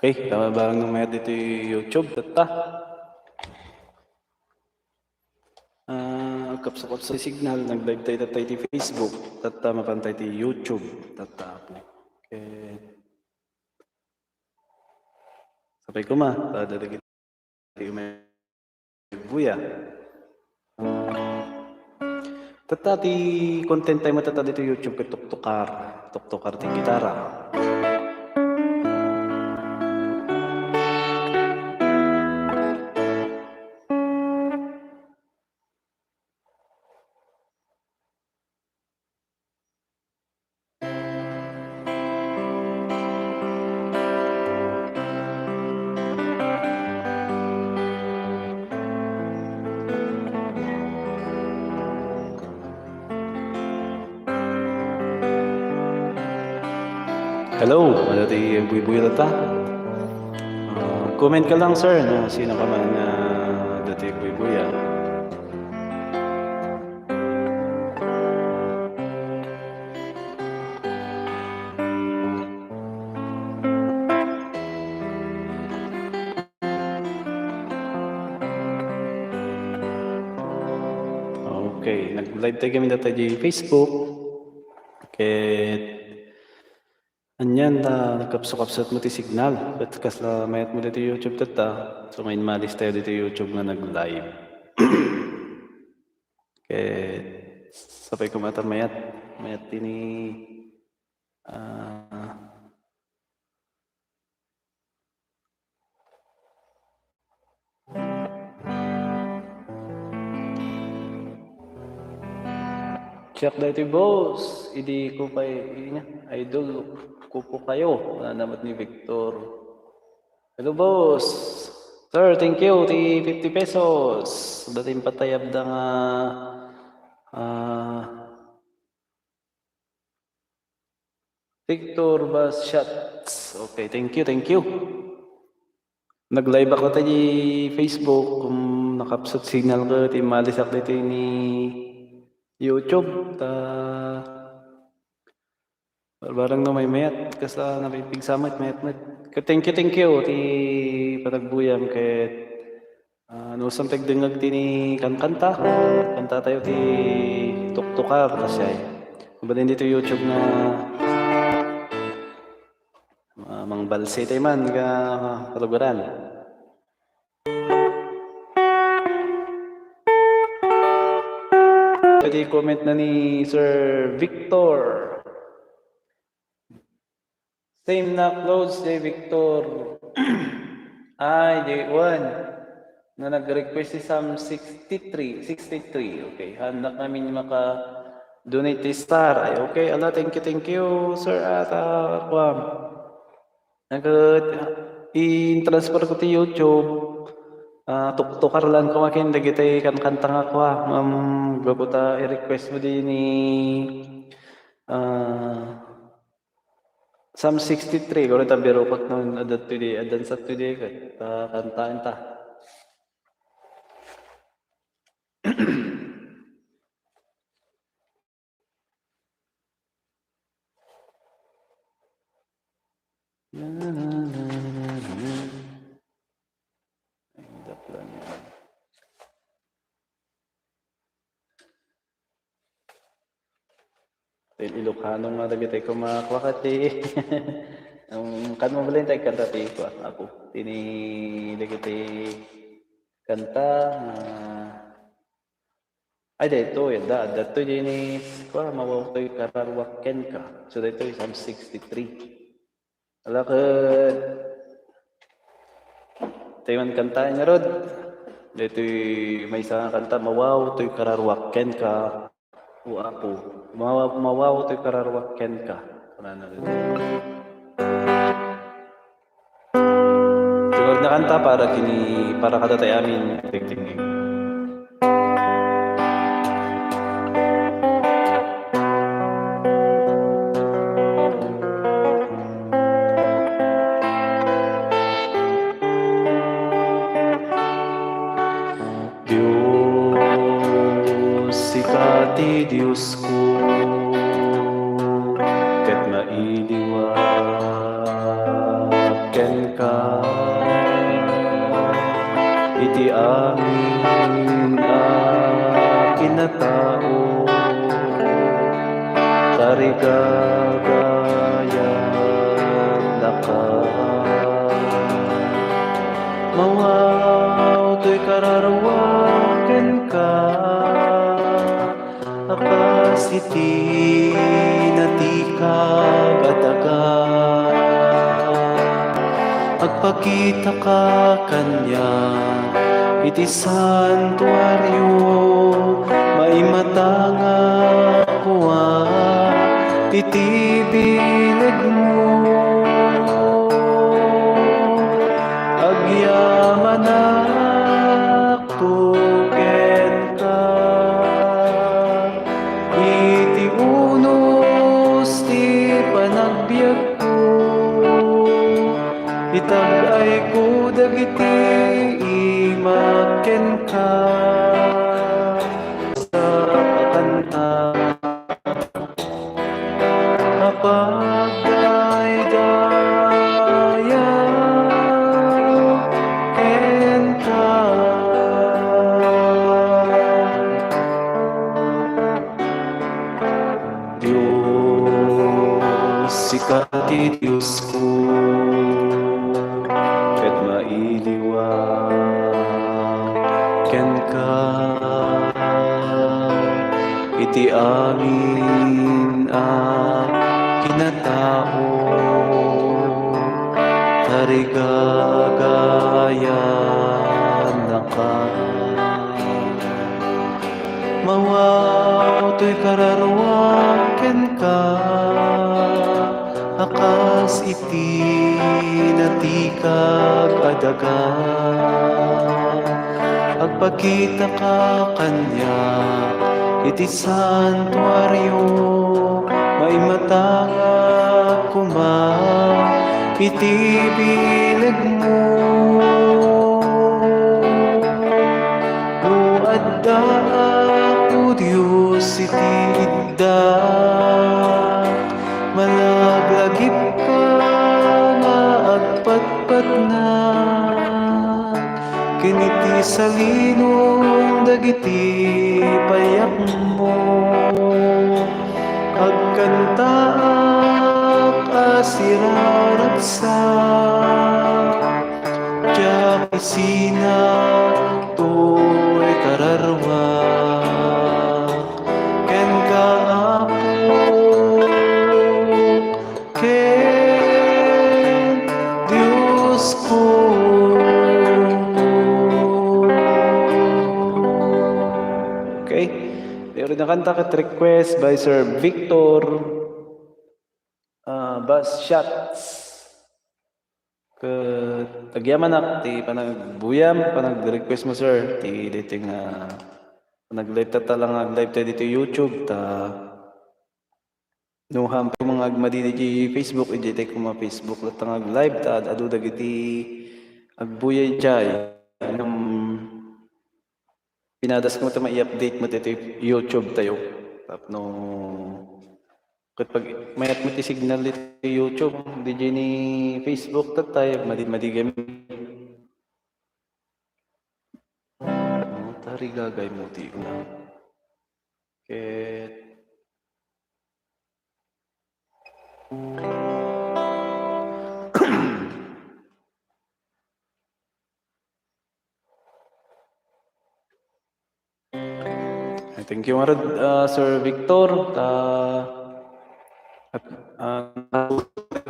Okay, tama ba ang numero dito yung YouTube? Tata. Kapsakot sa signal, nag-live tayo tatay di Facebook. Tata, mapantay di YouTube. Tata po. Okay. Sabay ko ma, dadagit tayo may buya. Tata, di content tayo matata dito YouTube kay Tuktukar di gitara. Hello, ano di buy-buy tata? Comment ka lang sir, no? Sino ka man na dati buy-buya. Okay, nag-live tayo kami dati di Facebook. Okay. Anyan na nagkapsukapsat mo ti signal. At kasla mayat mo dito YouTube tata. So ngayon malis tayo dito YouTube na nag-live. Sabay ko mata mayat. Mayat tini check dito boss. Idi ko pa idol ko po kayo. Namat ni Victor. Hello boss. Sir, thank you. Ti 50 pesos. Dating patayab da nga Victor Bas Shots. Okay, thank you, thank you. Nag-live ako tayo di Facebook. Kung nakapsat signal ko, ti malisak dito ni YouTube. Barang na may mayat. Kasa napipigsamit, mayat. Thank you. Ti panagbuyam kahit nusang tagdingag ti ni kanta. Kanta tayo ti tuktukar kasi ay. Ba't dito YouTube na mang balse tayo man ka kalugaran. Pwede comment na ni Sir Victor. Same na clothes day Victor. Ay, day 1. Na nag-request si Sam 63. Okay, handak namin maka-donate star. Ay, okay. Ala, thank you, sir. At i-transfer ko ti YouTube. Tuktukar lang ko makin dagiti kan kantang ako gabuta i-request mo din ni Psalm 63 ko ta biro kot non adat today adan sa today kat kantaan ta. Ilocano nga dagiti ko makwakati. Ang kanmo balay tay kanta ti ko ako. Tini dagiti kanta ay dito dato ni ko mawaw toy kararwaken ka. So dito is Psalm 63. Ala ka tayon kanta niya rod. Dito may isang kanta mawaw toy kararwaken ka. Apo, mawaw to'y kararwaken ka. Siguro na kanta para katatay amin. Tingting. Diyos, sikati Diyos ko. Kat mailiwan ka iti amin kinatao tarigagayan na ka mawaw to'y kararawaken ka akas iti natikag adaga agpakita ka kanya iti santuario maimatanga kuwa iti bilag mo agyamanak tuken ka iti unos ti panagbiag ko itagay ko dagiti imaken ka sa kanta mapagdaya ken ka Diyos sikati Diyos ko ket mailiwag ken ka iti amin kinatao tarigagayan na ka mawaw to'y kararawaken ka akas iti natikag adaga agpakita ka kanya iti santuario maimatanga kuma iti bilag mo adda o Diyos iti idda malaglagip ka nga agpatpat na kiniti salinong dagiti payak mo agkantaak asiraragsa tiyak isina to'y kararwa ken ka ako ken Diyos ko okay meron na kanta kat request by Sir Victor Bus Shots tagyaman ti panagbuyam panag-request mo sir ti dating panag-live ta lang live tayo dito YouTube ta no ham po mga agmadi di Facebook iti ko mga Facebook lat ang live ta adu dagiti agbuyay jay pinadas ko ta i-update mo dito YouTube tayo tapno kapag mayat mo ti signal dito YouTube, di ni Facebook tayo, madigam. Tari gagay mo ti ulang. Thank you, Marad, Sir Victor.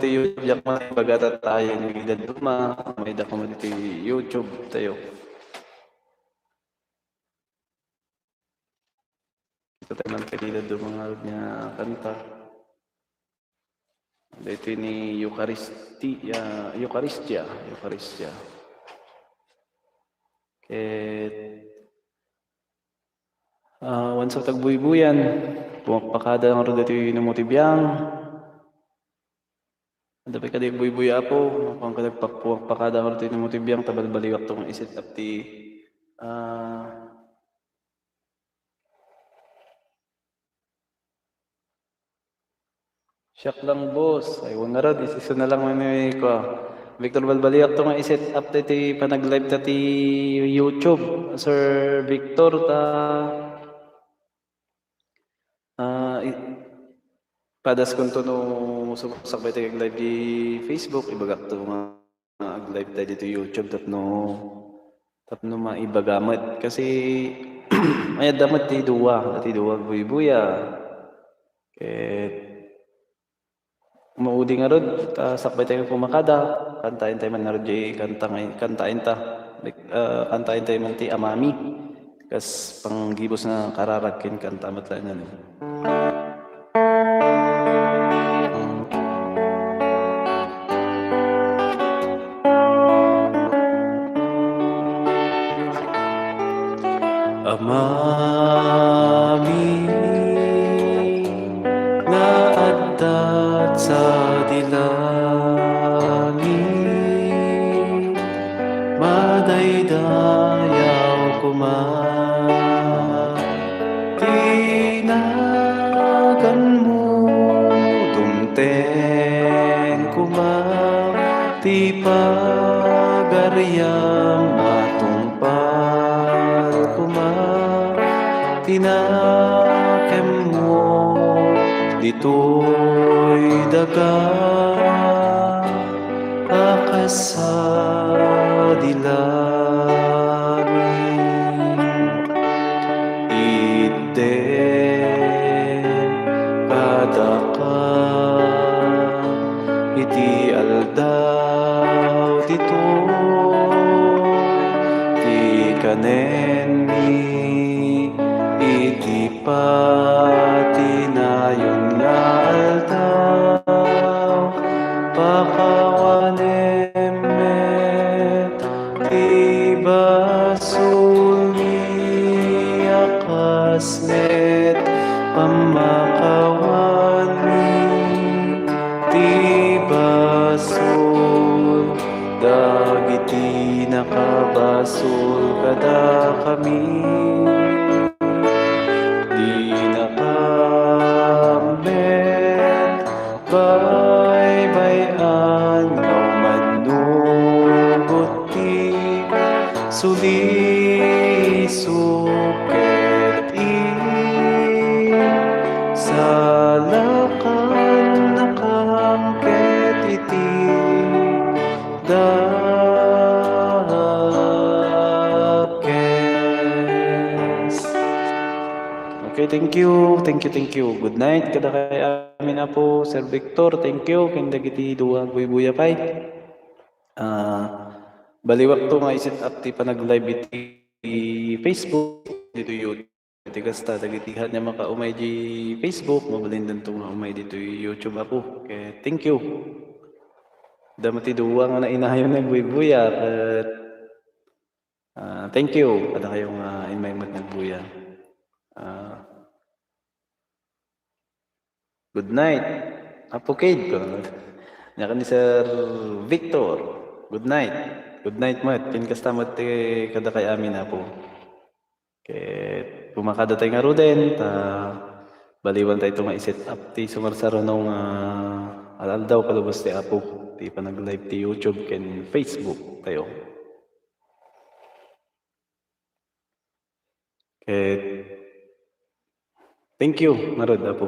Ito YouTube yak man bagata tayo ng edad duma may da ko dito YouTube tayo ito tayo ng edad duma nga kanta dito ni Eucharistia once sa tagbuybuyan pumapakada ng roda dito yung motibiyang dapat ka di buy-buya po, kung ka nagpakada ka rin mo tibiyang tabal-baliwak itong isit up ti siyak lang boss, ay wala na rin, isa na lang ko Victor Balbaliak to nga iset up ti panag-live ta ti YouTube. Sir Victor ta padas kon to no sumasakbay tayo live di Facebook, ibagak to nga live tayo dito YouTube tapno maibagamit kasi ay damat ti duwa buya ket maudi nga rod sakbay tayo pumakada kantahin tayo man narod di kantain ta kantain tayo man ti amami kas panggibos na kararakin kanta matla nga amami nga addat sa dilangit madaydayaw kuman tinagan mo dumteng kuman ti pagaryam matungpal kuman tinakem mo dito'y daga akas sa dilangit ite kadaka iti aldaw dito'y ti kanenmi iti patinayon nga aldaw pakawanemet ti basul mi akasmet pamakawan mi ti basul dagiti nakabasul kada kami di nakamet baybayan ngaw manugot ti sulisuket salakan nakangket iti dakes. Okay, thank you. Good night kada kay amin na po, Sir Victor. Thank you. Kindagiti duwa buya pay. Baliwak to nga iset up ti panag-live iti Facebook dito YouTube. Iti kasta dagitihan niya makaumay di Facebook, mabalindan to nga umay dito YouTube apo. Okay, thank you. Damati duwa nga na inahayon ng buya at thank you kada kayong inmaymat nagbuya. Good night. Apokade ko. Naka ni Sir Victor. Good night. Good night mo. Pinkasta mo kada kay amin na po. Kaya pumakada tayo nga ruden. Baliwan tayo itong iset up. Ti sumarsaro nung alaldaw kalubos ti Apo. Ti pa nag-live ti YouTube ken Facebook tayo. Kaya thank you, narod Apo.